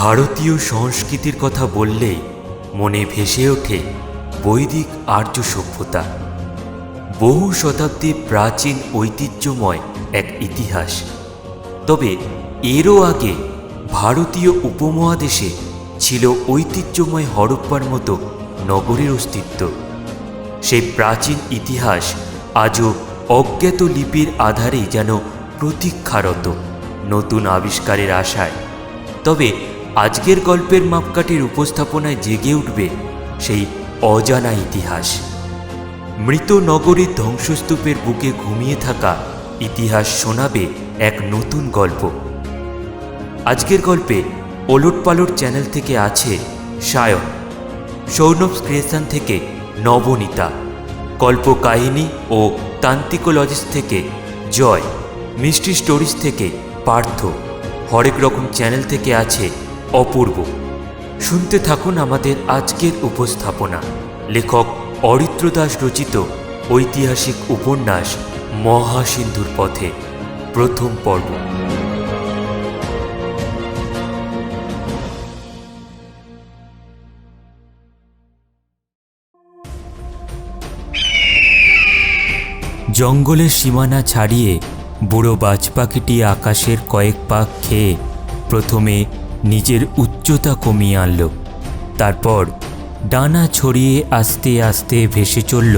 ভারতীয় সংস্কৃতির কথা বললেই মনে ভেসে ওঠে বৈদিক আর্য সভ্যতা। বহু শতাব্দী প্রাচীন ঐতিহ্যময় এক ইতিহাস। তবে এরও আগে ভারতীয় উপমহাদেশে ছিল ঐতিহ্যময় হরপ্পার মতো নগরের অস্তিত্ব। সেই প্রাচীন ইতিহাস আজও অজ্ঞাত লিপির আধারেই যেন প্রতীক্ষারত নতুন আবিষ্কারের আশায়। তবে আজকের গল্পের মাপকাঠির উপস্থাপনায় জেগে উঠবে সেই অজানা ইতিহাস। মৃত নগরীর ধ্বংসস্তূপের বুকে ঘুমিয়ে থাকা ইতিহাস শোনাবে এক নতুন গল্প। আজকের গল্পে ওলটপালট চ্যানেল থেকে আছে সায়ন, সৌনভ ক্রিয়েশন থেকে নবনীতা, গল্প কাহিনী ও তান্ত্রিকোলজিস্ট থেকে জয়, মিষ্টি স্টোরিজ থেকে পার্থ, হরেক রকম চ্যানেল থেকে আছে অপূর্ব। শুনতে থাকুন আমাদের আজকের উপস্থাপনা। লেখক অরিত্র দাস রচিত ঐতিহাসিক উপন্যাস মহাসিন্ধুর পথে, প্রথম পর্ব। জঙ্গলের সীমানা ছাড়িয়ে বুড়ো বাজ পাখিটি আকাশের কয়েক পাক খেয়ে প্রথমে নিজের উচ্চতা কমিয়ে আনল, তারপর ডানা ছড়িয়ে আস্তে আস্তে ভেসে চলল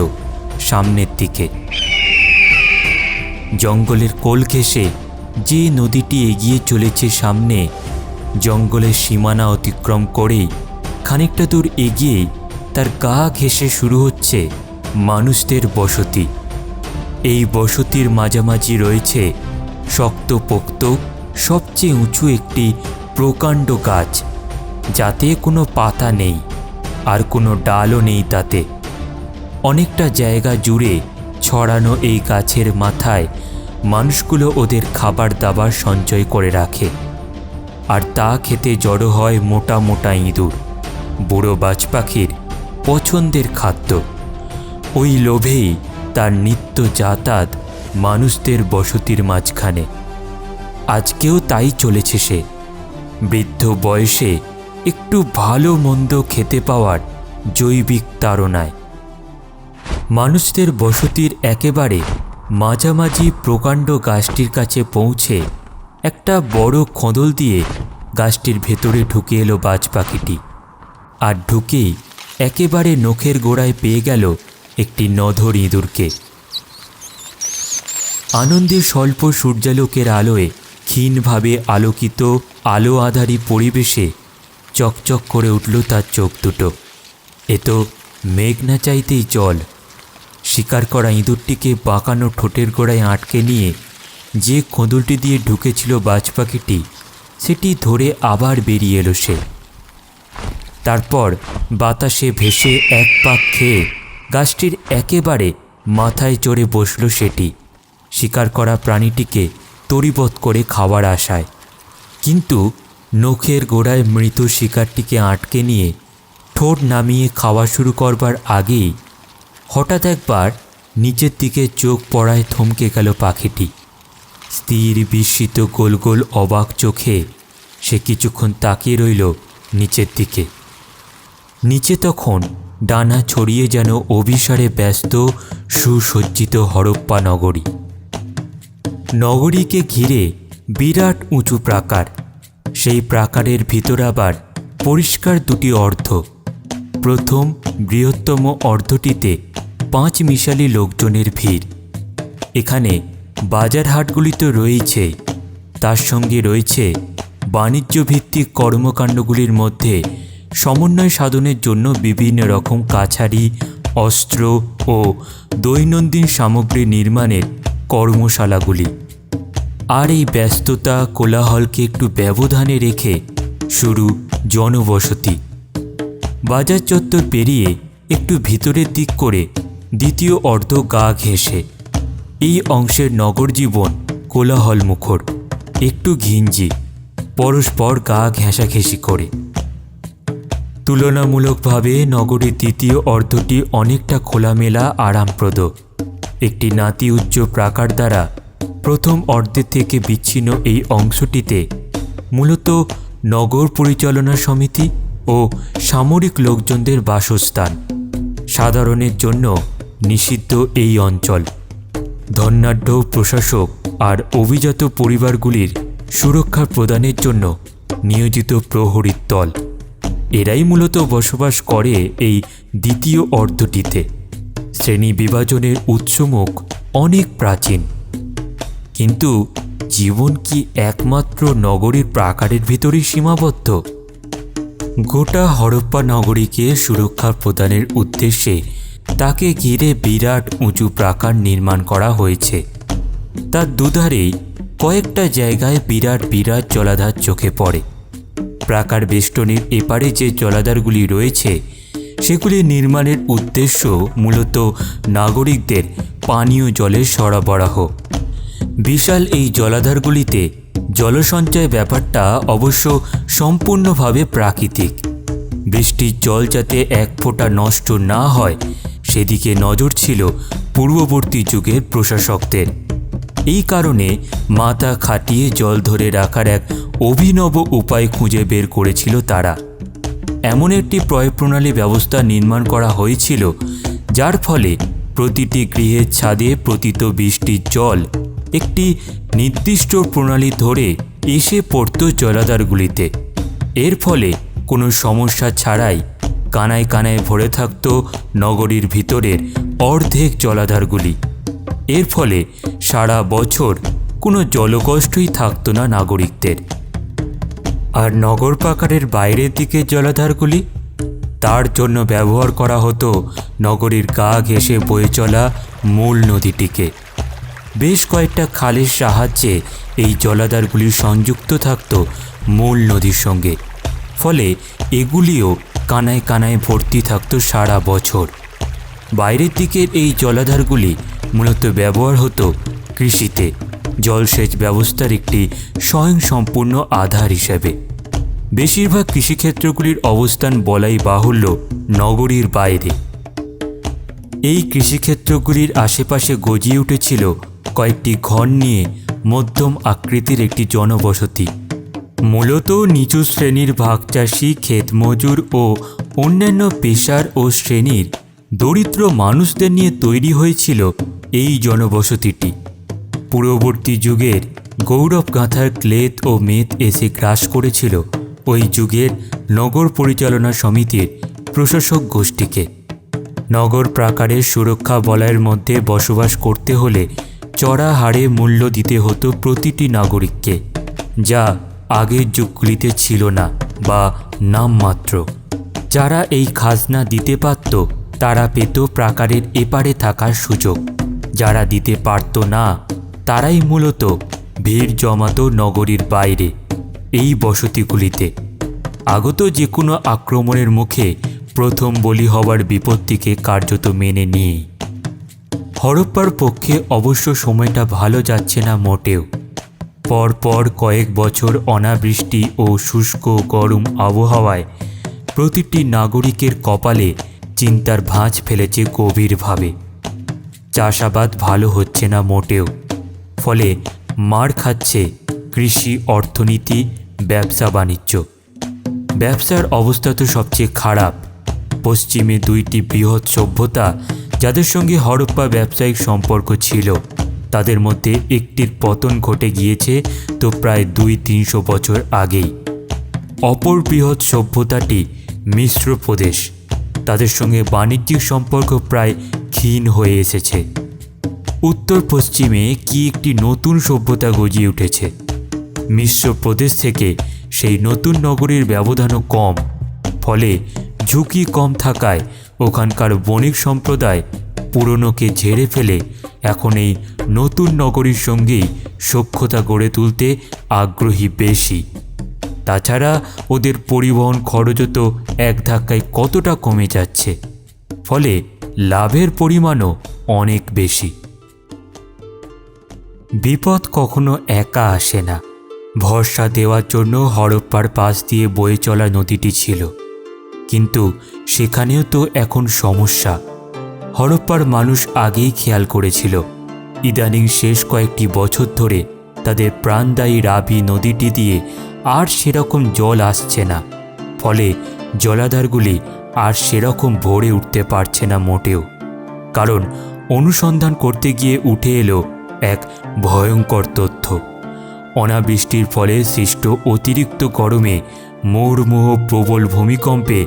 সামনের দিকে। জঙ্গলের কোল ঘেঁষে যে নদীটি এগিয়ে চলেছে সামনে, জঙ্গলের সীমানা অতিক্রম করেই খানিকটা দূর এগিয়েই তার গা ঘেঁষে শুরু হচ্ছে মানুষদের বসতি। এই বসতির মাঝামাঝি রয়েছে শক্তপোক্ত সবচেয়ে উঁচু একটি প্রকাণ্ড গাছ, যাতে কোনো পাতা নেই আর কোনো ডালও নেই। তাতে অনেকটা জায়গা জুড়ে ছড়ানো এই গাছের মাথায় মানুষগুলো ওদের খাবার দাবার সঞ্চয় করে রাখে, আর তা খেতে জড়ো হয় মোটা মোটা ইঁদুর, বুড়ো বাজ পাখির পছন্দের খাদ্য। ওই লোভেই তার নিত্য যাতায়াত মানুষদের বসতির মাঝখানে। আজকেও তাই চলেছে সে, বৃদ্ধ বয়সে একটু ভালো মন্দ খেতে পাওয়ার জৈবিক তাড়নায়। মানুষদের বসতির একেবারে মাঝামাঝি প্রকাণ্ড গাছটির কাছে পৌঁছে একটা বড় খোঁদল দিয়ে গাছটির ভেতরে ঢুকে এলো বাজ পাখিটি, আর ঢুকেই একেবারে নখের গোড়ায় পেয়ে গেল একটি নধর ইঁদুরকে। আনন্দে স্বল্প সূর্যালোকের আলোয় ক্ষীণভাবে আলোকিত আলো আধারী পরিবেশে চকচক করে উঠল তার চোখ দুটো। এ তো মেঘ না চাইতেই জল। শিকার করা ইঁদুরটিকে বাঁকানো ঠোঁটের গোড়ায় আটকে নিয়ে যে খোঁদলটি দিয়ে ঢুকেছিল বাজ পাখিটি, সেটি ধরে আবার বেরিয়ে এলো সে। তারপর বাতাসে ভেসে এক পাক খেয়ে গাছটির একেবারে মাথায় চড়ে বসল সেটি, শিকার করা প্রাণীটিকে তরিবধ করে খাওয়ার আশায়। কিন্তু নখের গোড়ায় মৃত শিকারটিকে আটকে নিয়ে ঠোঁট নামিয়ে খাওয়া শুরু করবার আগেই হঠাৎ একবার নিচের দিকে চোখ পড়ায় থমকে গেল পাখিটি। স্থির বিস্মিত গোল গোল অবাক চোখে সে কিছুক্ষণ তাকিয়ে রইল নিচের দিকে। নিচে তখন ডানা ছড়িয়ে যেন অভিসারে ব্যস্ত সুসজ্জিত হরপ্পা নগরী। নগরীকে ঘিরে বিরাট উঁচু প্রাকার। সেই প্রাকারের ভিতর আবার পরিষ্কার দুটি অর্ধ। প্রথম বৃহত্তম অর্ধটিতে 5 মিশালি লোকজনের ভিড়। এখানে বাজার হাটগুলি তো রয়েছে, তার সঙ্গে রয়েছে বাণিজ্যভিত্তিক কর্মকাণ্ডগুলির মধ্যে সমন্বয় সাধনের জন্য বিভিন্ন রকম কাছারি, অস্ত্র ও দৈনন্দিন সামগ্রী নির্মাণের কর্মশালাগুলি। আর এই ব্যস্ততা কোলাহলকে একটু ব্যবধানে রেখে শুরু জনবসতি। বাজার চত্বর পেরিয়ে একটু ভিতরের দিক করে দ্বিতীয় অর্ধ গা ঘেঁষে। এই অংশের নগর জীবন কোলাহল মুখর, একটু ঘিঞ্জি, পরস্পর গা ঘেঁষাঘেঁষি করে। তুলনামূলকভাবে নগরীর দ্বিতীয় অর্ধটি অনেকটা খোলামেলা আরামপ্রদ। একটি নাতি উচ্চ প্রাকার দ্বারা প্রথম অর্ধের থেকে বিচ্ছিন্ন এই অংশটিতে মূলত নগর পরিচালনা সমিতি ও সামরিক লোকজনদের বাসস্থান। সাধারণের জন্য নিষিদ্ধ এই অঞ্চল। ধনাঢ্য প্রশাসক আর অভিজাত পরিবারগুলির সুরক্ষা প্রদানের জন্য নিয়োজিত প্রহরীর দল, এরাই মূলত বসবাস করে এই দ্বিতীয় অর্ধটিতে। শ্রেণী বিভাজনের উৎসমুখ অনেক প্রাচীন, কিন্তু জীবন কি একমাত্র নগরীর প্রাকারের ভিতরেই সীমাবদ্ধ? গোটা হরপ্পা নগরীকে সুরক্ষা প্রদানের উদ্দেশ্যে তাকে ঘিরে বিরাট উঁচু প্রাকার নির্মাণ করা হয়েছে। তার দুধারেই কয়েকটা জায়গায় বিরাট বিরাট জলাধার চোখে পড়ে। প্রাকার বেষ্টনীর এপারে যে জলাধারগুলি রয়েছে সেগুলি নির্মাণের উদ্দেশ্য মূলত নাগরিকদের পানীয় জলের সরবরাহ। বিশাল এই জলাধারগুলিতে জলসঞ্চয় ব্যাপারটা অবশ্য সম্পূর্ণভাবে প্রাকৃতিক। বৃষ্টির জল যাতে এক ফোঁটা নষ্ট না হয় সেদিকে নজর ছিল পূর্ববর্তী যুগের প্রশাসকদের। এই কারণে মাথা খাটিয়ে জল ধরে রাখার এক অভিনব উপায় খুঁজে বের করেছিল তারা। এমন একটি প্রণালী ব্যবস্থা নির্মাণ করা হয়েছিল যার ফলে প্রতিটি গৃহের ছাদে পতিত বৃষ্টির জল একটি নির্দিষ্ট প্রণালী ধরে এসে পড়ত জলাধারগুলিতে। এর ফলে কোনো সমস্যা ছাড়াই কানায় কানায় ভরে থাকত নগরীর ভিতরের অর্ধেক জলাধারগুলি। এর ফলে সারা বছর কোনো জলকষ্টই থাকত না নাগরিকদের। আর নগর প্রাকারের বাইরের দিকে জলাধারগুলি, তার জন্য ব্যবহার করা হতো নগরীর গা ঘেঁষে বয়ে চলা মূল নদীটিকে। বেশ কয়েকটা খালের সাহায্যে এই জলাধারগুলি সংযুক্ত থাকত মূল নদীর সঙ্গে, ফলে এগুলিও কানায় কানায় ভর্তি থাকত সারা বছর। বাইরের দিকের এই জলাধারগুলি মূলত ব্যবহার হতো কৃষিতে, জলসেচ ব্যবস্থার একটি স্বয়ংসম্পূর্ণ আধার হিসেবে। বেশিরভাগ কৃষিক্ষেত্রগুলির অবস্থান বলাই বাহুল্য নগরীর বাইরে। এই কৃষিক্ষেত্রগুলির আশেপাশে গজিয়ে উঠেছিল কয়েকটি ঘর নিয়ে মধ্যম আকৃতির একটি জনবসতি। মূলত নিচু শ্রেণীর ভাগচাষী, ক্ষেতমজুর ও অন্যান্য পেশার ও শ্রেণীর দরিদ্র মানুষদের নিয়ে তৈরি হয়েছিল এই জনবসতিটি। পূর্ববর্তী যুগের গৌরবগাথার ক্লেদ ও মেদ এসে গ্রাস করেছিল ওই যুগের নগর পরিচালনা সমিতির প্রশাসক গোষ্ঠীকে। নগর প্রাকারের সুরক্ষা বলয়ের মধ্যে বসবাস করতে হলে চড়া হারে মূল্য দিতে হতো প্রতিটি নাগরিককে, যা আগের যুগগুলিতে ছিল না বা নামমাত্র। যারা এই খাজনা দিতে পারত তারা পেত প্রাকারের এপারে থাকার সুযোগ। যারা দিতে পারত না তারাই মূলত ভিড় জমাত নগরীর বাইরে এই বসতিগুলিতে। আগত যে কোনো আক্রমণের মুখে প্রথম বলি হওয়ার বিপত্তিকে কার্যত মেনে নিয়ে হরপ্পার পক্ষে অবশ্য সময়টা ভালো যাচ্ছে না মোটেও। পরপর কয়েক বছর অনাবৃষ্টি ও শুষ্ক গরম আবহাওয়ায় প্রতিটি নাগরিকের কপালে চিন্তার ভাঁজ ফেলেছে গভীরভাবে। চাষাবাদ ভালো হচ্ছে না মোটেও, ফলে মার খাচ্ছে কৃষি, অর্থনীতি, ব্যবসা বাণিজ্য। ব্যবসার অবস্থা তো সবচেয়ে খারাপ। পশ্চিমে দুইটি বৃহৎ সভ্যতা যাদের সঙ্গে হরপ্পা ব্যবসায়িক সম্পর্ক ছিল, তাদের মধ্যে একটির পতন ঘটে গিয়েছে তো প্রায় 200-300 বছর আগেই। অপর বৃহৎ সভ্যতাটি মিশ্র প্রদেশ, তাদের সঙ্গে বাণিজ্যিক সম্পর্ক প্রায় ক্ষীণ হয়ে এসেছে। উত্তর পশ্চিমে কি একটি নতুন সভ্যতা গজিয়ে উঠেছে। মিশ্র প্রদেশ থেকে সেই নতুন নগরীর ব্যবধানও কম, ফলে ঝুঁকি কম থাকায় ওখানকার বণিক সম্প্রদায় পুরনোকে ঝেড়ে ফেলে এখন এই নতুন নগরীর সঙ্গেই সখ্যতা গড়ে তুলতে আগ্রহী বেশি। তাছাড়া ওদের পরিবহন খরচও তো এক ধাক্কায় কতটা কমে যাচ্ছে, ফলে লাভের পরিমাণও অনেক বেশি। বিপদ কখনো একা আসে না। ভরসা দেওয়ার জন্য হরপ্পার পাশ দিয়ে বয়ে চলা নদীটি ছিল, কিন্তু সেখানেও তো এখন সমস্যা। হরপ্পার মানুষ আগেই খেয়াল করেছিল, ইদানিং শেষ কয়েকটি বছর ধরে তাদের প্রাণদায়ী রাবি নদীটি দিয়ে আর সেরকম জল আসছে না, ফলে জলাধারগুলি আর সেরকম ভরে উঠতে পারছে না মোটেও। কারণ অনুসন্ধান করতে গিয়ে উঠে এলো এক ভয়ঙ্কর তথ্য। অনাবৃষ্টির ফলে সৃষ্ট অতিরিক্ত গরমে, মুহুর্মুহ প্রবল ভূমিকম্পে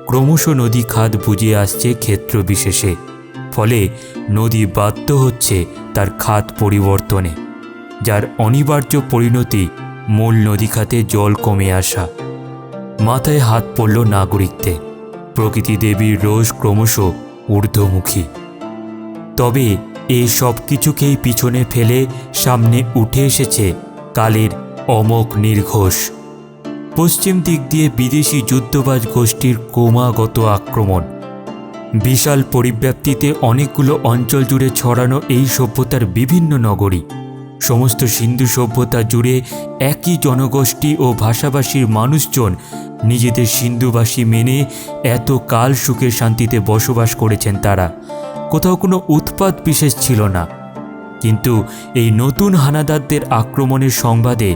ক্রমশ নদী খাদ বুঝে আসছে ক্ষেত্র বিশেষে, ফলে নদী বাধ্য হচ্ছে তার খাত পরিবর্তনে, যার অনিবার্য পরিণতি মূল নদী খাতে জল কমে আসা। মাথায় হাত পড়ল নাগরিকদের। প্রকৃতি দেবীর রোষ ক্রমশ ঊর্ধ্বমুখী। তবে এই সব কিছুকেই পিছনে ফেলে সামনে উঠে এসেছে কালের অমোঘ নির্ঘোষ। পশ্চিম দিক দিয়ে বিদেশি যুদ্ধবাজ গোষ্ঠীর ক্রমাগত আক্রমণ। বিশাল পরিব্যাপ্তিতে অনেকগুলো অঞ্চল জুড়ে ছড়ানো এই সভ্যতার বিভিন্ন নগরী, সমস্ত সিন্ধু সভ্যতা জুড়ে একই জনগোষ্ঠী ও ভাষাভাষীর মানুষজন নিজেদের সিন্ধুভাষী মেনে এত কাল সুখের শান্তিতে বসবাস করেছেন। তারা কোথাও কোনো উৎপাত বিশেষ ছিল না। কিন্তু এই নতুন হানাদারদের আক্রমণের সংবাদে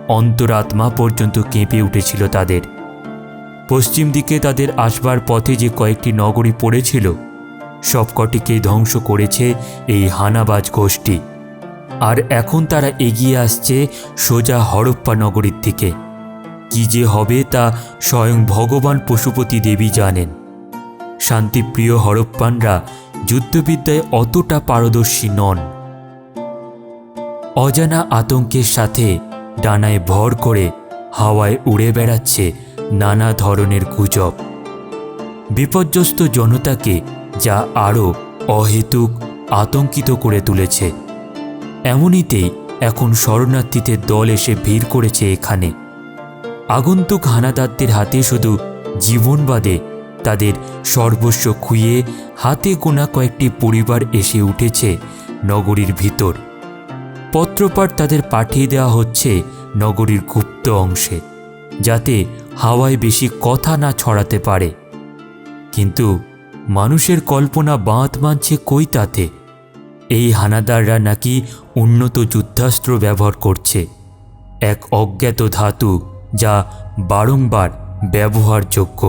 অন্তরাত্মা পর্যন্ত কেঁপে উঠেছিল তাদের। পশ্চিম দিকে তাদের আসবার পথে যে কয়েকটি নগরী পড়েছিল, সবকটিকে ধ্বংস করেছে এই হানাবাজ গোষ্ঠী। আর এখন তারা এগিয়ে আসছে সোজা হরপ্পা নগরীর দিকে। কি যে হবে তা স্বয়ং ভগবান পশুপতি দেবী জানেন। শান্তিপ্রিয় হরপ্পানরা যুদ্ধবিদ্যায় অতটা পারদর্শী নন। অজানা আতঙ্কের সাথে ডানায় ভর করে হাওয়ায় উড়ে বেড়াচ্ছে নানা ধরনের গুজব। বিপর্যস্ত জনতাকে যা আরও অহেতুক আতঙ্কিত করে তুলেছে। এমনিতেই এখন শরণার্থীদের দল এসে ভিড় করেছে এখানে। আগন্তুক হানাদারদের হাতে শুধু জীবন বাদে তাদের সর্বস্ব খুইয়ে হাতে গোনা কয়েকটি পরিবার এসে উঠেছে নগরীর ভিতর। পত্রপাঠ তাদের পাঠিয়ে দেওয়া হচ্ছে নগরীর গুপ্ত অংশে, যাতে হাওয়ায় বেশি কথা না ছড়াতে পারে। কিন্তু মানুষের কল্পনা বাঁধ মানছে কই তাতে? এই হানাদাররা নাকি উন্নত যুদ্ধাস্ত্র ব্যবহার করছে, এক অজ্ঞাত ধাতু যা বারংবার ব্যবহারযোগ্য।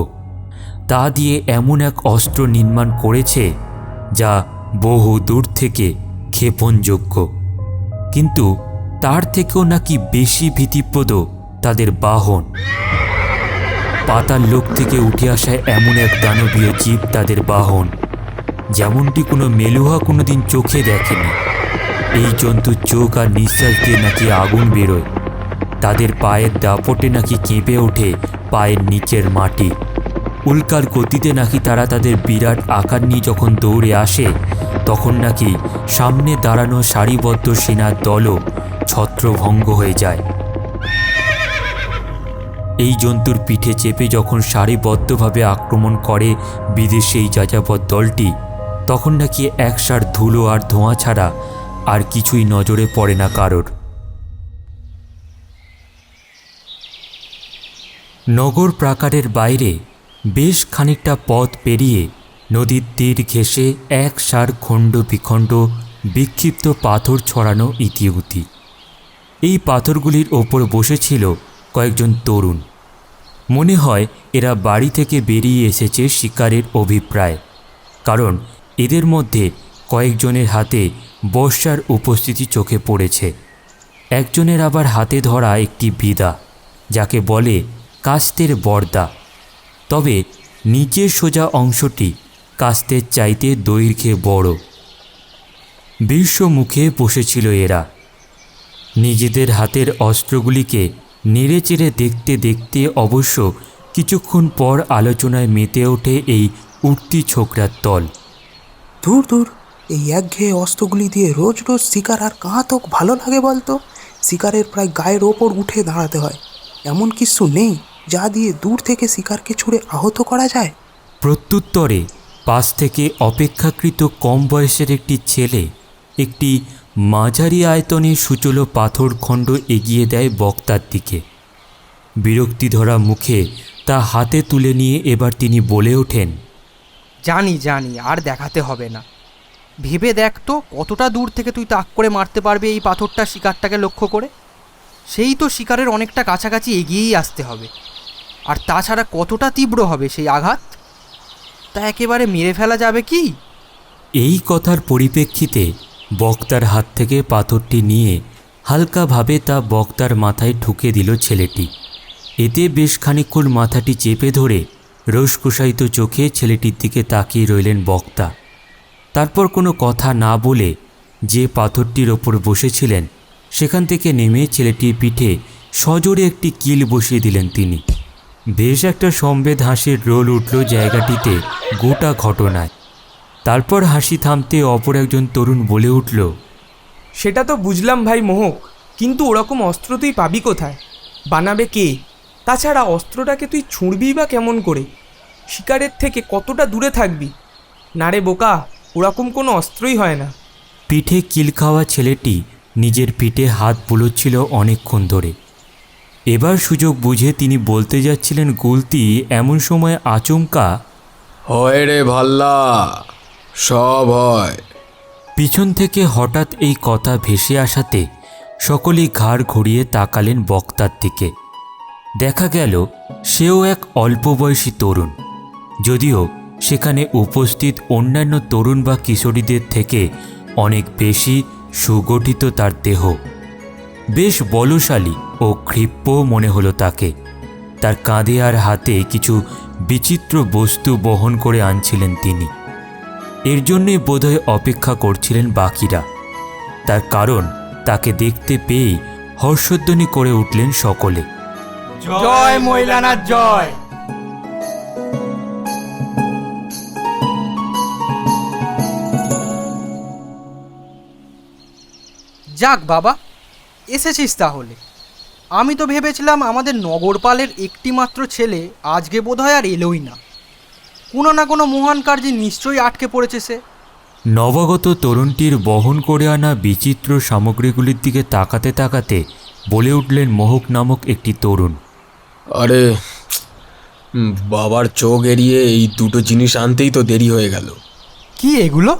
তা দিয়ে এমন এক অস্ত্র নির্মাণ করেছে যা বহু দূর থেকে ক্ষেপণযোগ্য। কিন্তু তার থেকেও নাকি বেশি ভীতিপ্রদ তাদের বাহন। পাতাল লোক থেকে উঠে আসা এমন এক দানবীয় জীব তাদের বাহন, যেমনটি কোনো মেলুহা কোনোদিন চোখে দেখেনি। এই জন্তুর চোখ আর নিঃশ্বাস দিয়ে নাকি আগুন বেরোয়। তাদের পায়ের দাপটে নাকি কেঁপে ওঠে পায়ের নিচের মাটি। উল্কার গতিতে নাকি তারা তাদের বিরাট আকার নিয়ে যখন দৌড়ে আসে, তখন নাকি সামনে দাঁড়ানো সারিবদ্ধ সেনার দলও ছত্রভঙ্গ হয়ে যায়। এই জন্তুর পিঠে চেপে যখন সারিবদ্ধভাবে আক্রমণ করে বিদেশি এই যাযাবর দলটি, তখন নাকি একসার ধুলো আর ধোঁয়া ছাড়া আর কিছুই নজরে পড়ে না কারোর। নগর প্রাকারের বাইরে বেশ খানিকটা পথ পেরিয়ে নদীর তীর ঘেঁষে একসার খণ্ড বিখণ্ড বিক্ষিপ্ত পাথর ছড়ানো ইতিউতি। এই পাথরগুলির ওপর বসেছিল কয়েকজন তরুণ। মনে হয় এরা বাড়ি থেকে বেরিয়ে এসেছে শিকারের অভিপ্রায়, কারণ এদের মধ্যে কয়েকজনের হাতে বর্ষার উপস্থিতি চোখে পড়েছে। একজনের আবার হাতে ধরা একটি বিদা, যাকে বলে কাস্তের বর্দা। তবে নিচের সোজা অংশটি কাস্তের চাইতে দৈর্ঘ্যে বড়। বিশ্ব মুখে বসেছিল এরা। নিজেদের হাতের অস্ত্রগুলিকে নেড়েচেড়ে দেখতে দেখতে অবশ্য কিছুক্ষণ পর আলোচনায় মেতে ওঠে এই উঠতি ছোকরার দল। দূর দূর, এই একঘেয়ে অস্ত্রগুলি দিয়ে রোজ রোজ শিকার আর কাঁ তো ভালো লাগে বলতো? শিকারের প্রায় গায়ের ওপর উঠে দাঁড়াতে হয়। এমন কিছু নেই যা দিয়ে দূর থেকে শিকারকে ছুঁড়ে আহত করা যায়? প্রত্যুত্তরে পাশ থেকে অপেক্ষাকৃত কম বয়সের একটি ছেলে একটি মাঝারি আয়তনের সুচলো পাথরখণ্ড এগিয়ে দেয় বক্তার দিকে। বিরক্তি ধরা মুখে তা হাতে তুলে নিয়ে এবার তিনি বলে ওঠেন, জানি জানি, আর দেখাতে হবে না। ভেবে দেখ তো কতটা দূর থেকে তুই তাক করে মারতে পারবে এই পাথরটা শিকারটাকে লক্ষ্য করে। সেই তো শিকারের অনেকটা কাছাকাছি এগিয়েই আসতে হবে। আর তাছাড়া কতটা তীব্র হবে সেই আঘাত, তা একেবারে মেরে ফেলা যাবে কি? এই কথার পরিপ্রেক্ষিতে বক্তার হাত থেকে পাথরটি নিয়ে হালকাভাবে তা বক্তার মাথায় ঠুকে দিল ছেলেটি। এতে বেশ খানিকক্ষণ মাথাটি চেপে ধরে রোষকুশায়িত চোখে ছেলেটির দিকে তাকিয়ে রইলেন বক্তা। তারপর কোনো কথা না বলে যে পাথরটির ওপর বসেছিলেন সেখান থেকে নেমে ছেলেটির পিঠে সজোরে একটি কিল বসিয়ে দিলেন তিনি। বেশ একটা সম্বেদ হাসির রোল উঠল জায়গাটিতে গোটা ঘটনায়। তারপর হাসি থামতে অপর একজন তরুণ বলে উঠল, সেটা তো বুঝলাম ভাই মোহক, কিন্তু ওরকম অস্ত্র তুই পাবি কোথায়? বানাবে কে? তাছাড়া অস্ত্রটাকে তুই ছুঁড়বি বা কেমন করে? শিকারের থেকে কতটা দূরে থাকবি? না রে বোকা, ওরকম কোনো অস্ত্রই হয় না। পিঠে কিল খাওয়া ছেলেটি নিজের পিঠে হাত বুলোচ্ছিল অনেকক্ষণ ধরে। এবার সুযোগ বুঝে তিনি বলতে যাচ্ছিলেন গুলতি, এমন সময় আচমকা হয় রে ভাল্লা, সব হয়। পিছন থেকে হঠাৎ এই কথা ভেসে আসাতে সকলেই ঘাড় ঘুরিয়ে তাকালেন বক্তার দিকে। দেখা গেল সেও এক অল্প বয়সী তরুণ, যদিও সেখানে উপস্থিত অন্যান্য তরুণ বা কিশোরীদের থেকে অনেক বেশি সুগঠিত তার দেহ। বেশ বলশালী ও ক্ষিপ্র মনে হলো তাকে। তার কাঁধে আর হাতে কিছু বিচিত্র বস্তু বহন করে আনছিলেন তিনি। এর জন্যই বোধহয় অপেক্ষা করছিলেন বাকিরা। তার কারণ তাকে দেখতে পেয়েই হর্ষধ্বনি করে উঠলেন সকলে। জয় ময়লানাথ জয়। যাক বাবা, এসেছিস তাহলে। আমি তো ভেবেছিলাম আমাদের নগরপালের একটি মাত্র ছেলে আজকে বোধহয় আর এলোই না। কোনো না কোনো মহান কার্যে নিশ্চয়ই আটকে পড়েছে সে। নবাগত তরুণটির বহন করে আনা বিচিত্র সামগ্রীগুলির দিকে তাকাতে তাকাতে বলে উঠলেন মোহক নামক একটি তরুণ, আরে বাবার চোখ এড়িয়ে এই দুটো জিনিস আনতেই তো দেরি হয়ে গেল। কি এগুলো?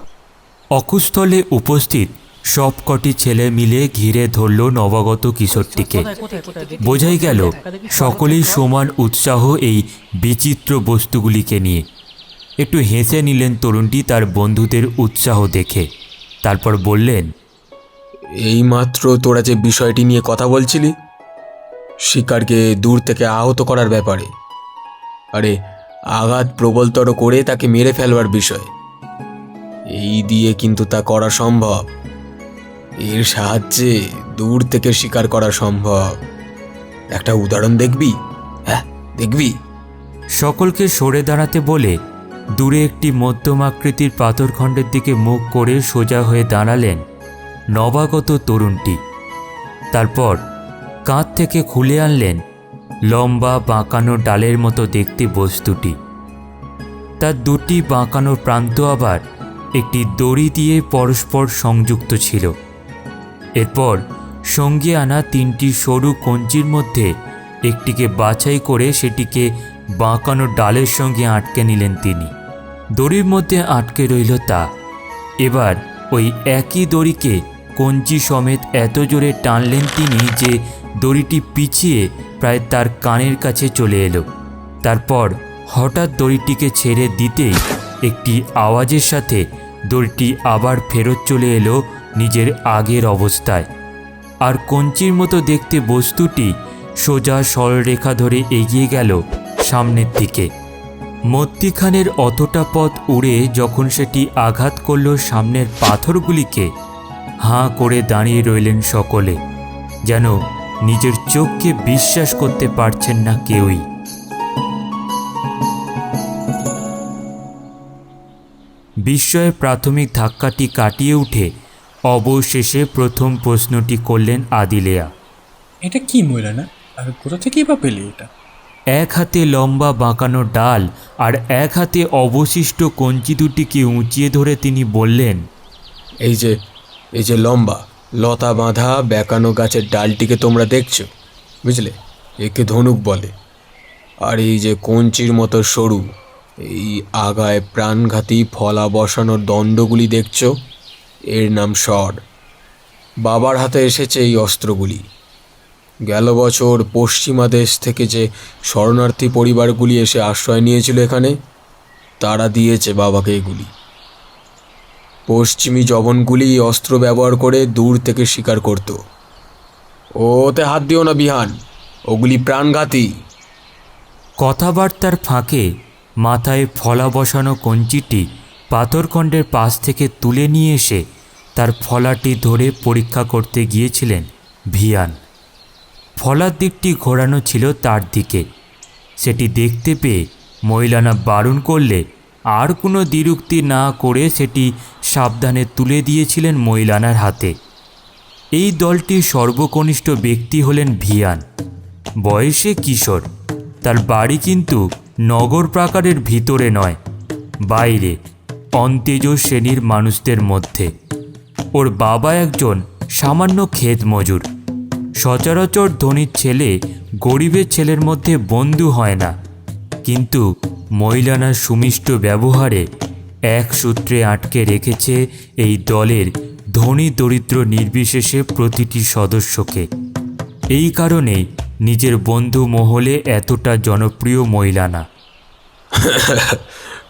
অকুস্থলে উপস্থিত সবকটি ছেলে মিলে ঘিরে ধরল নবাগত কিশোরটিকে। বোঝাই গেল সকলেই সমান উৎসাহ এই বিচিত্র বস্তুগুলিকে নিয়ে। একটু হেসে নিলেন তরুণটি তার বন্ধুদের উৎসাহ দেখে। তারপর বললেন, এইমাত্র তোরা যে বিষয়টি নিয়ে কথা বলছিলি, শিকারকে দূর থেকে আহত করার ব্যাপারে, আরে আঘাত প্রবলতর করে তাকে মেরে ফেলবার বিষয়, এই দিয়ে কিন্তু তা করা সম্ভব। এর সাহায্যে দূর থেকে শিকার করা সম্ভব। একটা উদাহরণ দেখবি? হ্যাঁ দেখবি। সকলকে সরে দাঁড়াতে বলে দূরে একটি মধ্যম আকৃতির পাথরখণ্ডের দিকে মুখ করে সোজা হয়ে দাঁড়ালেন নবাগত তরুণটি। তারপর কাঁধ থেকে খুলে আনলেন লম্বা বাঁকানো ডালের মতো দেখতে বস্তুটি। তার দুটি বাঁকানো প্রান্ত আবার একটি দড়ি দিয়ে পরস্পর সংযুক্ত ছিল। এরপর সঙ্গে আনা তিনটি সরু কঞ্চির মধ্যে একটিকে বাছাই করে সেটিকে বাঁকানো ডালের সঙ্গে আটকে নিলেন তিনি। দড়ির মধ্যে আটকে রইল তা। এবার ওই একই দড়িকে কঞ্চি সমেত এত জোরে টানলেন তিনি যে দড়িটি পিছিয়ে প্রায় তার কানের কাছে চলে এলো। তারপর হঠাৎ দড়িটিকে ছেড়ে দিতেই একটি আওয়াজের সাথে দড়িটি আবার ফেরত চলে এলো নিজের আগের অবস্থায়। আর কঞ্চির মতো দেখতে বস্তুটি সোজা সরলরেখা ধরে এগিয়ে গেল সামনের দিকে। মধ্যিখানের অতটা পথ উড়ে যখন সেটি আঘাত করল সামনের পাথরগুলিকে, হাঁ করে দাঁড়িয়ে রইলেন সকলে, যেন নিজের চোখকে বিশ্বাস করতে পারছেন না কেউই। বিস্ময়ের প্রাথমিক ধাক্কাটি কাটিয়ে উঠে অবশেষে প্রথম প্রশ্নটি করলেন আদিলেয়া। এটা কি ময়লানা, আর কোথা থেকেই বা পেলে এটা? এক হাতে লম্বা বাঁকানো ডাল আর এক হাতে অবশিষ্ট কঞ্চি দুটিকে উঁচিয়ে ধরে তিনি বললেন, এই যে লম্বা লতা বাঁধা বেঁকানো গাছের ডালটিকে তোমরা দেখছো, বুঝলে, একে ধনুক বলে। আর এই যে কঞ্চির মতো সরু, এই আগায় প্রাণঘাতী ফলা বসানোর দণ্ডগুলি দেখছো, এর নাম স্বর। বাবার হাতে এসেছে এই অস্ত্রগুলি। গেল বছর পশ্চিমা দেশ থেকে যে শরণার্থী পরিবারগুলি এসে আশ্রয় নিয়েছিল এখানে, তারা দিয়েছে বাবাকে এগুলি। পশ্চিমী জবনগুলি এই অস্ত্র ব্যবহার করে দূর থেকে শিকার করত। ওতে হাত দিও না বিহান, ওগুলি প্রাণঘাতী। কথাবার্তার ফাঁকে মাথায় ফলা বসানো কঞ্চিটি পাথরখণ্ডের পাশ থেকে তুলে নিয়ে এসে তার ফলাটি ধরে পরীক্ষা করতে গিয়েছিলেন ভিয়ান। ফলার দিকটি ঘোরানো ছিল তার দিকে। সেটি দেখতে পেয়ে মৌলানা বারণ করলে আর কোনো দ্বিরুক্তি না করে সেটি সাবধানে তুলে দিয়েছিলেন মৌলানার হাতে। এই দলটির সর্বকনিষ্ঠ ব্যক্তি হলেন ভিয়ান। বয়সে কিশোর। তার বাড়ি কিন্তু নগর প্রাকারের ভিতরে নয়, বাইরে, অন্তেজ শ্রেণীর মানুষদের মধ্যে। ওর বাবা একজন সামান্য ক্ষেত মজুর। সচরাচর ধনীর ছেলে গরিবের ছেলের মধ্যে বন্ধু হয় না, কিন্তু মৌলানার সুমিষ্ট ব্যবহারে এক সূত্রে আটকে রেখেছে এই দলের ধনী দরিদ্র নির্বিশেষে প্রতিটি সদস্যকে। এই কারণে নিজের বন্ধু মহলে এতটা জনপ্রিয় মৌলানা।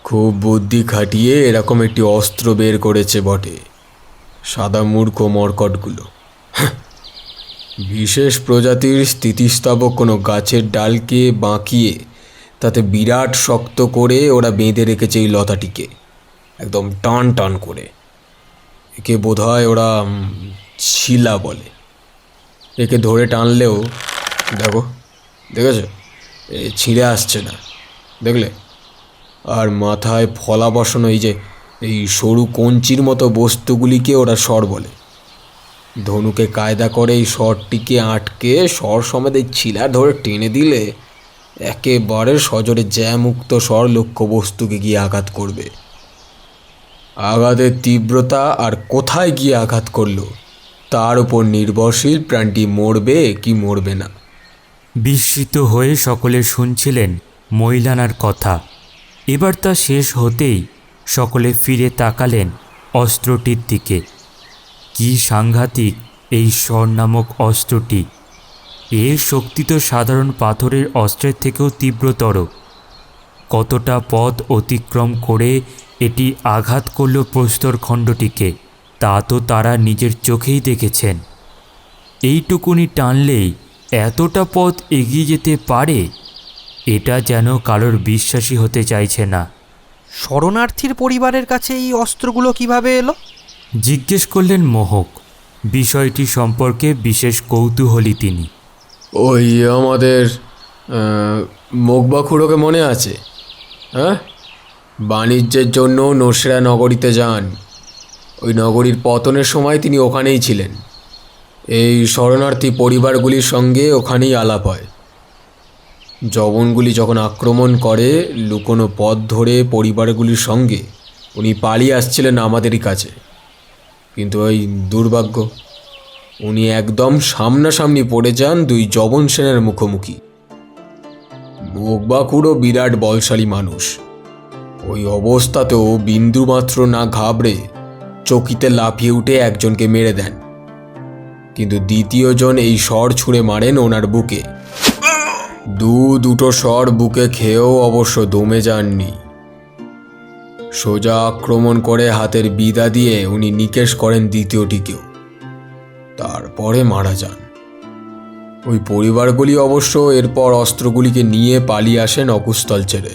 খুব বুদ্ধি খাটিয়ে এরকম একটি অস্ত্র বের করেছে বটে, সাদা মূর্খ মর্কটগুলো। বিশেষ প্রজাতির স্থিতিস্থাপক কোনো গাছের ডালকে বাঁকিয়ে তাতে বিরাট শক্ত করে ওরা বেঁধে রেখেছে এই লতাটিকে, একদম টান টান করে। একে বোধহয় ওরা শিলা বলে। একে ধরে টানলেও দেখো, দেখেছো, ছিঁড়ে আসছে না, দেখলে? আর মাথায় ফলা বসানো এই সরু কঞ্চির মতো বস্তুগুলিকে ওরা স্বর বলে। ধনুকে কায়দা করে এই স্বরটিকে আটকে স্বর সমেত এই ছিলা ধরে টেনে দিলে একেবারে সজোরে জ্যামুক্ত স্বর লক্ষ্য বস্তুকে গিয়ে আঘাত করবে। আঘাতের তীব্রতা আর কোথায় গিয়ে আঘাত করলো তার উপর নির্ভরশীল প্রাণটি মরবে কি মরবে না। বিস্মিত হয়ে সকলে শুনছিলেন মৌলানার কথা। এবার তা শেষ হতেই সকলে ফিরে তাকালেন অস্ত্রটির দিকে। কি সাংঘাতিক এই স্বর নামক অস্ত্রটি! এর শক্তি তো সাধারণ পাথরের অস্ত্রের থেকেও তীব্রতর। কতটা পথ অতিক্রম করে এটি আঘাত করল প্রস্তরখণ্ডটিকে তা তো তারা নিজের চোখেই দেখেছেন। এইটুকুনি টানলেই এতটা পথ এগিয়ে যেতে পারে, এটা যেন কারোর বিশ্বাসই হতে চাইছে না। শরণার্থীর পরিবারের কাছে এই অস্ত্রগুলো কিভাবে এলো? জিজ্ঞেস করলেন মোহক। বিষয়টি সম্পর্কে বিশেষ কৌতূহলী তিনি। ওই আমাদের মোগবাখুড়োকে মনে আছে? হ্যাঁ, বাণিজ্যের জন্য নসরা নগরীতে যান। ওই নগরীর পতনের সময় তিনি ওখানেই ছিলেন। এই শরণার্থী পরিবারগুলির সঙ্গে ওখানেই আলাপ হয়। জবনগুলি যখন আক্রমণ করে লুকোনো পথ ধরে পরিবারগুলির সঙ্গে উনি পালিয়ে আসছিলেন আমাদেরই কাছে, কিন্তু ওই দুর্ভাগ্য, উনি একদম সামনাসামনি পড়ে যান দুই জবন সেনের মুখোমুখি। মোগবাখুড়ো বিরাট বলশালী মানুষ। ওই অবস্থাতেও বিন্দুমাত্র না ঘাবড়ে চকিতে লাফিয়ে উঠে একজনকে মেরে দেন, কিন্তু দ্বিতীয়জন এই স্বর ছুঁড়ে মারেন ওনার বুকে। দুটো স্বর বুকে খেয়েও অবশ্য দমে যাননি। সোজা আক্রমণ করে হাতের বিদা দিয়ে উনি নিকেশ করেন দ্বিতীয়টিকেও, তারপরে মারা যান। ওই পরিবারগুলি অবশ্য এরপর অস্ত্রগুলিকে নিয়ে পালিয়ে আসেন অকুস্থল ছেড়ে।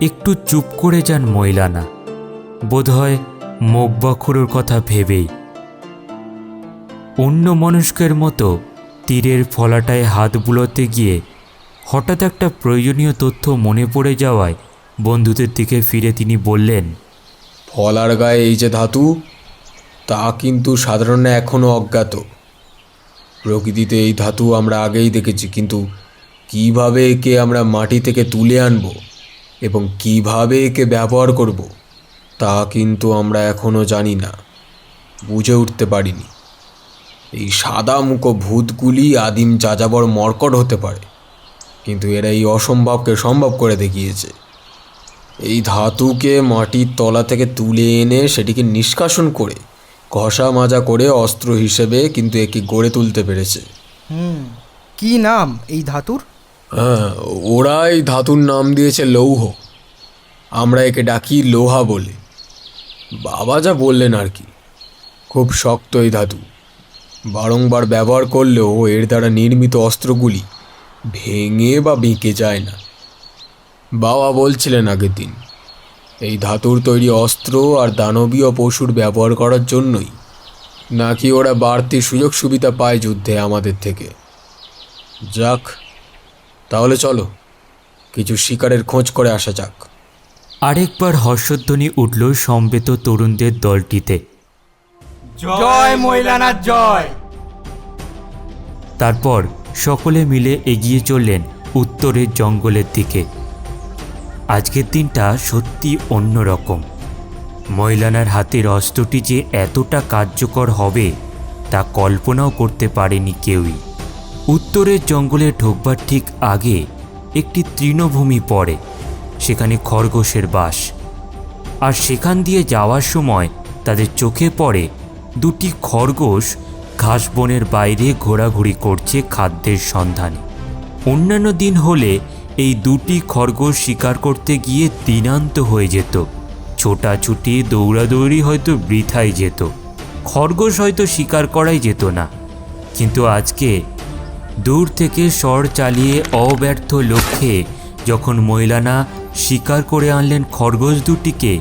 একটু চুপ করে যান মৌলানা, বোধহয় মোগবাখুড়োর কথা ভেবেই। অন্য মনস্কের মতো তীরের ফলাটায় হাত বুলোতে গিয়ে হঠাৎ একটা প্রয়োজনীয় তথ্য মনে পড়ে যাওয়ায় বন্ধুদের দিকে ফিরে তিনি বললেন, ফলার গায়ে এই যে ধাতু, তা কিন্তু সাধারণ এখনও অজ্ঞাত। প্রকৃতিতে এই ধাতু আমরা আগেই দেখেছি, কিন্তু কিভাবে একে আমরা মাটি থেকে তুলে আনব এবং কিভাবে একে ব্যবহার করব তা কিন্তু আমরা এখনও জানি না, বুঝে উঠতে পারিনি। এই সাদা মুখো ভূতগুলি আদিম যাযাবর মর্কট হতে পারে, কিন্তু এরা এই অসম্ভবকে সম্ভব করে দেখিয়েছে। এই ধাতুকে মাটির তলা থেকে তুলে এনে সেটিকে নিষ্কাশন করে ঘষা মাজা করে অস্ত্র হিসেবে কিন্তু একে গড়ে তুলতে পেরেছে। কি নাম এই ধাতুর? হ্যাঁ, ওরা এই ধাতুর নাম দিয়েছে লৌহ। আমরা একে ডাকি লোহা বলে। বাবা যা বললেন আর কি। খুব শক্ত এই ধাতু, বারংবার ব্যবহার করলেও এর দ্বারা নির্মিত অস্ত্রগুলি ভেঙে বা বেঁকে যায় না। বাবা বলছিলেন আগের দিন এই ধাতুর তৈরি অস্ত্র আর দানবীয় পশুর ব্যবহার করার জন্যই নাকি ওরা বাড়তি সুযোগ সুবিধা পায় যুদ্ধে আমাদের থেকে। যাক, তাহলে চলো কিছু শিকারের খোঁজ করে আসা যাক। আরেকবার হর্ষধ্বনি উঠল সমবেত তরুণদের দলটিতে। জয় ময়লানার জয়। তারপর সকলে মিলে এগিয়ে চললেন উত্তরের জঙ্গলের দিকে। আজকের দিনটা সত্যি অন্যরকম। ময়লানার হাতের অস্ত্রটি যে এতটা কার্যকর হবে তা কল্পনাও করতে পারেনি কেউই। উত্তরের জঙ্গলে ঢোকবার ঠিক আগে একটি তৃণভূমি পড়ে, সেখানে খরগোশের বাস। আর সেখান দিয়ে যাওয়ার সময় তাদের চোখে পড়ে দুটি খরগোশ ঘাস বনের বাইরে ঘোরাঘুরি করছে খাদ্যের সন্ধানে। অন্যান্য দিন হলে এই দুটি খরগোশ শিকার করতে গিয়ে দিনান্ত হয়ে যেত, ছোটাছুটি দৌড়াদৌড়ি হয়তো বৃথাই যেত, খরগোশ হয়তো শিকার করাই যেত না। কিন্তু আজকে দূর থেকে স্বর চালিয়ে অব্যর্থ লক্ষ্যে যখন ময়লানা শিকার করে আনলেন খরগোশ দুটিকে,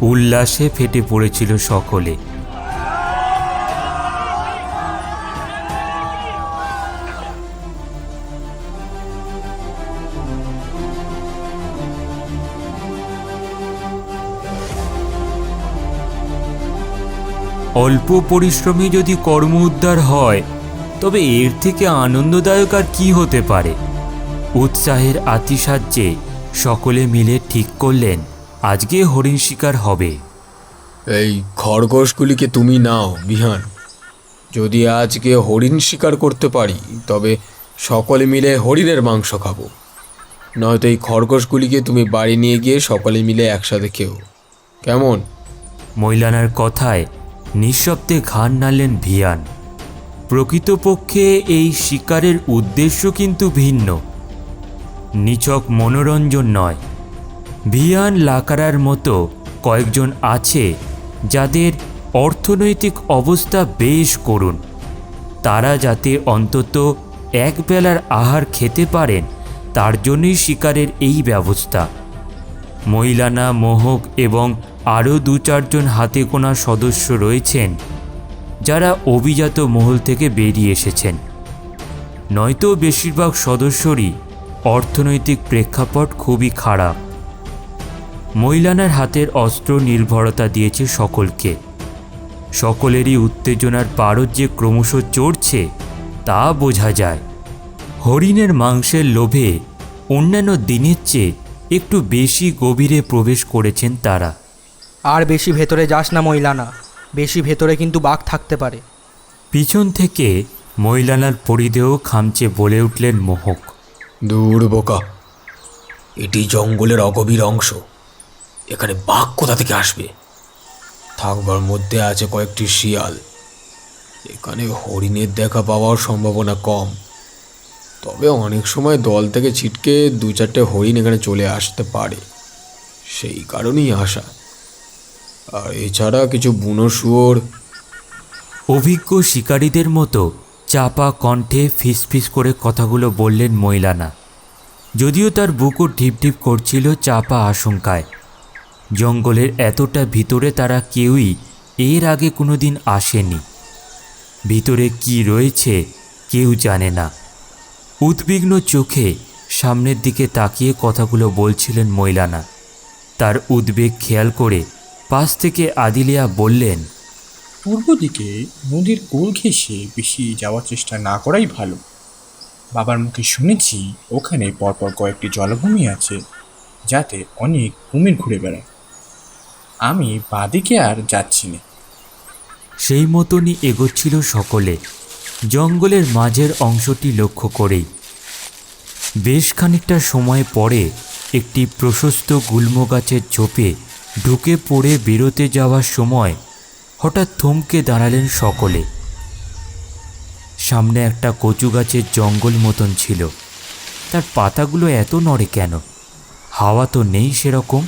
উল্লাসে ফেটে পড়েছিল সকলে। অল্প পরিশ্রমে যদি কর্ম উদ্ধার হয় তবে এর থেকে আনন্দদায়ক আর কি হতে পারে। উৎসাহের আতিশয্যে সকলে মিলে ঠিক করলেন আজকে হরিণ শিকার হবে। এই খরগোশগুলিকে তুমি নাও বিহান। যদি আজকে হরিণ শিকার করতে পারি তবে সকলে মিলে হরিণের মাংস খাবো, নয়তো এই খরগোশগুলিকে তুমি বাড়ি নিয়ে গিয়ে সকলে মিলে একসাথে খেও, কেমন? ময়লানার কথায় নিঃশব্দে ঘাড় নাড়লেন ভিয়ান। প্রকৃতপক্ষে এই শিকারের উদ্দেশ্য কিন্তু ভিন্ন, নিছক মনোরঞ্জন নয়। ভিয়ান লাকারার মতো কয়েকজন আছে যাদের অর্থনৈতিক অবস্থা বেশ করুণ। তারা যাতে অন্তত এক বেলার আহার খেতে পারেন তার জন্যই শিকারের এই ব্যবস্থা। ময়লানা, মোহক এবং আরও 2-4 হাতে গোনা সদস্য রয়েছেন যারা অভিজাত মহল থেকে বেরিয়ে এসেছেন, নয়তো বেশিরভাগ সদস্যরই অর্থনৈতিক প্রেক্ষাপট খুবই খারাপ। ময়লানার হাতের অস্ত্র নির্ভরতা দিয়েছে সকলকে। সকলেরই উত্তেজনার পারদ যে ক্রমশ চড়ছে তা বোঝা যায়। হরিণের মাংসের লোভে অন্যান্য দিনের চেয়ে একটু বেশি গভীরে প্রবেশ করেছেন তারা। আর বেশি ভেতরে যাস না ময়লানা, বেশি ভেতরে কিন্তু বাঘ থাকতে পারে। পিছন থেকে ময়লানার পরিধেয় খামচে বলে উঠলেন মোহক। দূর বোকা, এটি জঙ্গলের অগভীর অংশ, এখানে বাঘ কোথা থেকে আসবে? থাকবার মধ্যে আছে কয়েকটি শিয়াল, এখানে হরিণের দেখা পাওয়ার সম্ভাবনা কম। তবে অনেক সময় দল থেকে ছিটকে 2-4টে হরিণ এখানে চলে আসতে পারে, সেই কারণেই আসা। আর এছাড়া কিছু বুনো শুয়োর। অভিজ্ঞ শিকারীদের মতো চাপা কণ্ঠে ফিসফিস করে কথাগুলো বললেন ময়লানা। যদিও তার বুকও ঢিপঢিপ করছিল চাপা আশঙ্কায়। জঙ্গলের এতটা ভিতরে তারা কেউই এর আগে কোনোদিন আসেনি। ভিতরে কি রয়েছে কেউ জানে না। উদ্বিগ্ন চোখে সামনের দিকে তাকিয়ে কথাগুলো বলছিলেন ময়লানা। তার উদ্বেগ খেয়াল করে পাশ থেকে আদিলিয়া বললেন, পূর্ব দিকে নদীর কোল ঘেঁষে বেশি যাওয়ার চেষ্টা না করাই ভালো। বাবার মুখে শুনেছি ওখানে পরপর কয়েকটি জলভূমি আছে যাতে অনেক কুমির ঘুরে বেড়ায়। আমি বাদিকে আর যাচ্ছি না। সেই মতনই এগোচ্ছিল সকলে জঙ্গলের মাঝের অংশটি লক্ষ্য করেই। বেশ খানিকটা সময় পরে একটি প্রশস্ত গুল্ম গাছের ঝোপে ঢুকে পড়ে বেরোতে যাওয়ার সময় হঠাৎ থমকে দাঁড়ালেন সকলে। সামনে একটা কচু গাছের জঙ্গল মতন ছিল, তার পাতাগুলো এত নড়ে কেন? হাওয়া তো নেই সেরকম।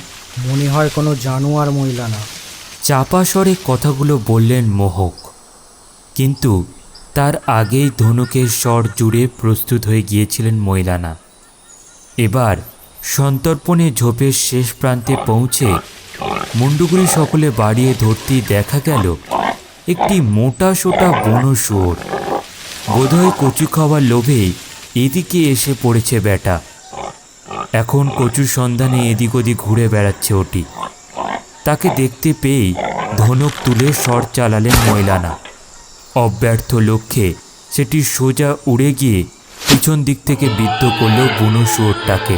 মনে হয় কোনো জানোয়ার মহিলা না। চাপা স্বরে কথাগুলো বললেন মোহক, কিন্তু তার আগেই ধনুকের স্বর জুড়ে প্রস্তুত হয়ে গিয়েছিলেন মৈলানা। এবার সন্তর্পণে ঝোপের শেষ প্রান্তে পৌঁছে মুন্ডুগুলি সকলে বাড়িয়ে ধরতেই দেখা গেল একটি মোটা সোটা বুনো শুয়োর। বোধহয় কচু খাওয়ার লোভেই এদিকে এসে পড়েছে ব্যাটা। এখন কচুর সন্ধানে এদিক ওদিক ঘুরে বেড়াচ্ছে ওটি। তাকে দেখতে পেয়েই ধনুক তুলে স্বর চালালেন মৈলানা। অব্যর্থ লক্ষ্যে সেটি সোজা উড়ে গিয়ে পিছন দিক থেকে বিদ্ধ করল বুনো শুয়োরটাকে।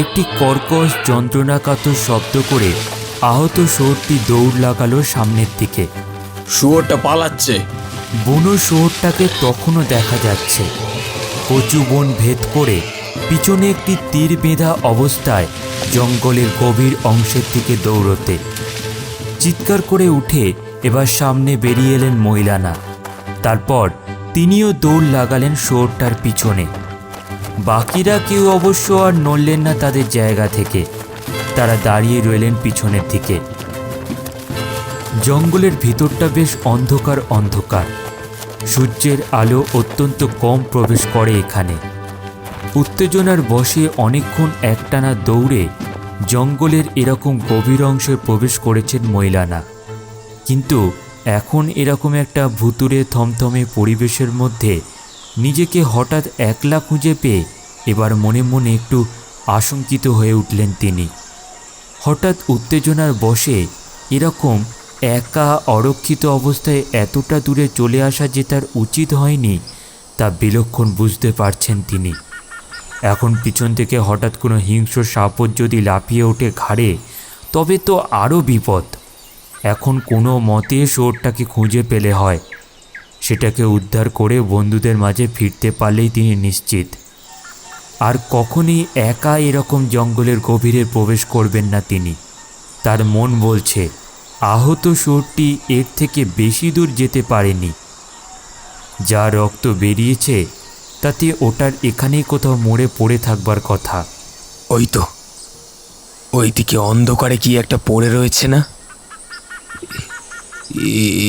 একটি কর্কশ যন্ত্রণাকাতর শব্দ করে আহত শুয়োরটি দৌড় লাগালো সামনের দিকে। শুয়োরটা পালাচ্ছে। বুনো শুয়োরটাকে তখনও দেখা যাচ্ছে কচু বন ভেদ করে পিছনে একটি তীর বেঁধা অবস্থায় জঙ্গলের গভীর অংশের দিকে দৌড়তে। চিৎকার করে উঠে এবার সামনে বেরিয়ে এলেন মৈলানা। তারপর তিনিও দৌড় লাগালেন শুয়োরটার পিছনে। বাকিরা কেউ অবশ্য আর নড়লেন না তাদের জায়গা থেকে, তারা দাঁড়িয়ে রইলেন পিছনের দিকে। জঙ্গলের ভিতরটা বেশ অন্ধকার অন্ধকার, সূর্যের আলো অত্যন্ত কম প্রবেশ করে এখানে। উত্তেজনার বশে অনেকক্ষণ একটানা দৌড়ে জঙ্গলের এরকম গভীর অংশে প্রবেশ করেছেন মৈলানা, কিন্তু এখন এরকম একটা ভুতুড়ে থমথমে পরিবেশের মধ্যে নিজেকে হঠাৎ একলা খুঁজে পেয়ে এবার মনে মনে একটু আশঙ্কিত হয়ে উঠলেন তিনি। হঠাৎ উত্তেজনার বশে এরকম একা অরক্ষিত অবস্থায় এতটা দূরে চলে আসা যে তার উচিত হয়নি তা বিলক্ষণ বুঝতে পারছেন তিনি। এখন পিছন থেকে হঠাৎ কোনো হিংস্র সাপদ যদি লাফিয়ে ওঠে ঘাড়ে, তবে তো আরও বিপদ। এখন কোনো মতে শুয়োরটাকে খুঁজে পেলে হয়, সেটাকে উদ্ধার করে বন্ধুদের মাঝে ফিরতে পারলেই তিনি নিশ্চিত। আর কখনই একা এরকম জঙ্গলের গভীরে প্রবেশ করবেন না তিনি। তার মন বলছে আহত শুয়োরটি এর থেকে বেশি দূর যেতে পারেনি। যা রক্ত বেরিয়েছে তাতে ওটার এখানেই কোথাও মরে পড়ে থাকবার কথা। ওই তো ওইদিকে অন্ধকারে কি একটা পড়ে রয়েছে না?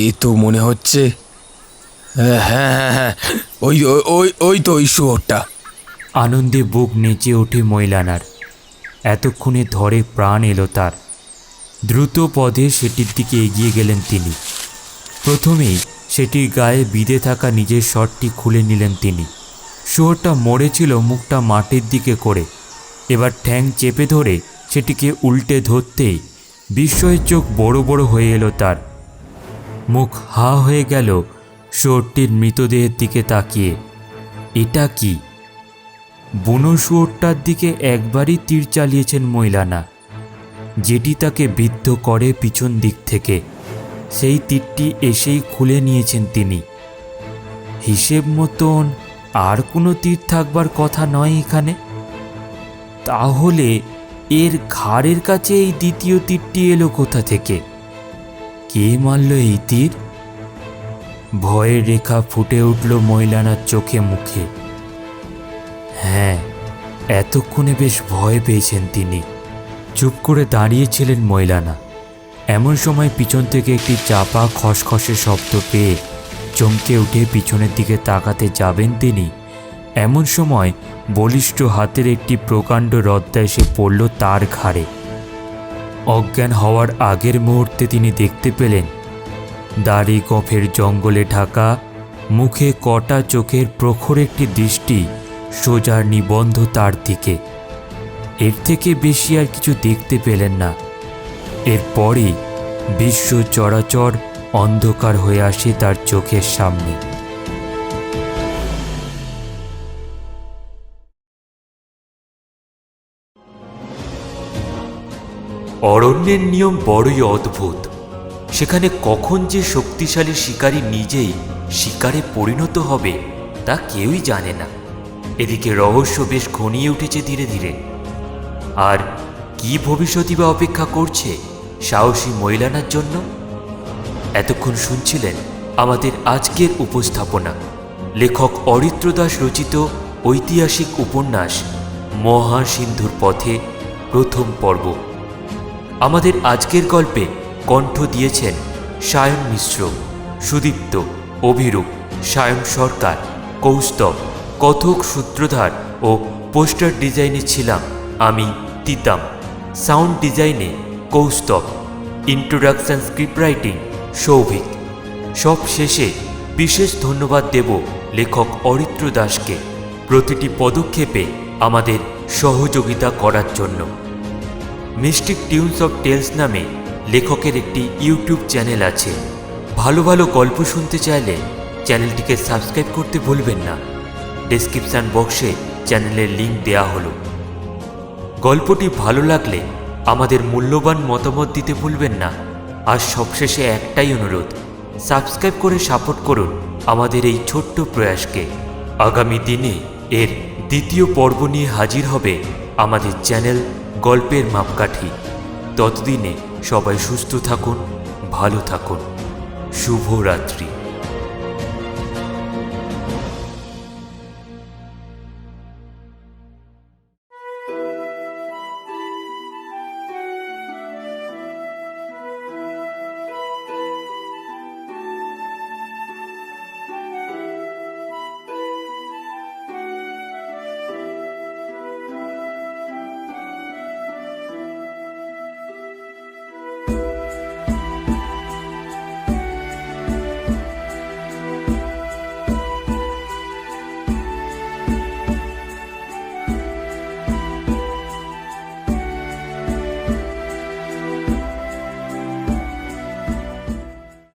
এ তো মনে হচ্ছে, হ্যাঁ হ্যাঁ হ্যাঁ হ্যাঁ, ওই ওই ওই তো ওই শুয়োরটা। আনন্দে বুক নেচে ওঠে মৈলানার। এতক্ষণে ধরে প্রাণ এলো তার। দ্রুত পদে সেটির দিকে এগিয়ে গেলেন তিনি। প্রথমেই সেটির গায়ে বিঁধে থাকা নিজের শর্টটি খুলে নিলেন তিনি। শুয়োরটা মরেছিল মুখটা মাটির দিকে করে। এবার ঠ্যাং চেপে ধরে সেটিকে উল্টে ধরতেই বিস্ময়ের চোখ বড় বড় হয়ে এলো তার। মুখ হা হয়ে গেল শুয়োরটির মৃতদেহের দিকে তাকিয়ে। এটা কি? বুনো শুয়োরটার দিকে একবারই তীর চালিয়েছেন মৈলানা, যেটি তাকে বিদ্ধ করে পিছন দিক থেকে। সেই তীরটি এসেই খুলে নিয়েছেন তিনি। হিসেব মতন আর কোনো তীর থাকবার কথা নয় এখানে। তাহলে এর ঘাড়ের কাছে এই দ্বিতীয় তীরটি এলো কোথা থেকে? কে মারল এই তীর? ভয়ের রেখা ফুটে উঠল মৈলানার চোখে মুখে। হ্যাঁ, এতক্ষণে বেশ ভয় পেয়েছেন তিনি। চুপ করে দাঁড়িয়েছিলেন মৈলানা। এমন সময় পিছন থেকে একটি চাপা খসখসে শব্দ পেয়ে চমকে উঠে পিছনের দিকে তাকাতে যাবেন তিনি, এমন সময় বলিষ্ঠ হাতের একটি প্রকাণ্ড রদ্দা এসে পড়ল তার ঘাড়ে। অজ্ঞান হওয়ার আগের মুহূর্তে তিনি দেখতে পেলেন দাড়ি গোঁফের জঙ্গলে ঢাকা, মুখে কটা চোখের প্রখর একটি দৃষ্টি সোজা নিবন্ধ তার দিকে। এর থেকে বেশি আর কিছু দেখতে পেলেন না। এরপরই বিশ্ব চরাচর অন্ধকার হয়ে আসে তার চোখের সামনে। অরণ্যের নিয়ম বড়ই অদ্ভুত। সেখানে কখন যে শক্তিশালী শিকারী নিজেই শিকারে পরিণত হবে তা কেউই জানে না। এদিকে রহস্য বেশ ঘনিয়ে উঠেছে ধীরে ধীরে। আর কি ভবিষ্যৎই বা অপেক্ষা করছে সাহসী মহিলানার জন্য? এতক্ষণ শুনছিলেন আমাদের আজকের উপস্থাপনা, লেখক অরিত্র দাস রচিত ঐতিহাসিক উপন্যাস মহাসিন্ধুর পথে প্রথম পর্ব। আমাদের আজকের গল্পে কণ্ঠ দিয়েছেন সায়ন মিশ্র, সুদীপ্ত, অভিরূপ, সায়ন সরকার, কৌস্তব। কথক সূত্রধার ও পোস্টার ডিজাইনে ছিলাম আমি, তিতাম। সাউন্ড ডিজাইনে Kaustav. Introduction script writing Souvik. সব শেষে বিশেষ ধন্যবাদ দেব লেখক অরিত্র দাসকে প্রতিটি পদক্ষেপে আমাদের সহযোগিতা করার জন্য। মিস্টিক টিউনস অফ টেলস নামে লেখকের একটি ইউটিউব চ্যানেল আছে। ভালো ভালো গল্প শুনতে চাইলে চ্যানেলটিকে সাবস্ক্রাইব করতে ভুলবেন না। ডেসক্রিপশন বক্সে চ্যানেলের লিঙ্ক দেওয়া হলো। গল্পটি ভালো লাগলে আমাদের মূল্যবান মতামত দিতে ভুলবেন না। আর সবশেষে একটাই অনুরোধ, সাবস্ক্রাইব করে সাপোর্ট করুন আমাদের এই ছোট্ট প্রয়াসকে। আগামী দিনে এর দ্বিতীয় পর্ব নিয়ে হাজির হবে আমাদের চ্যানেল গল্পের মাপকাঠি। ততদিনে সবাই সুস্থ থাকুন, ভালো থাকুন। শুভরাত্রি।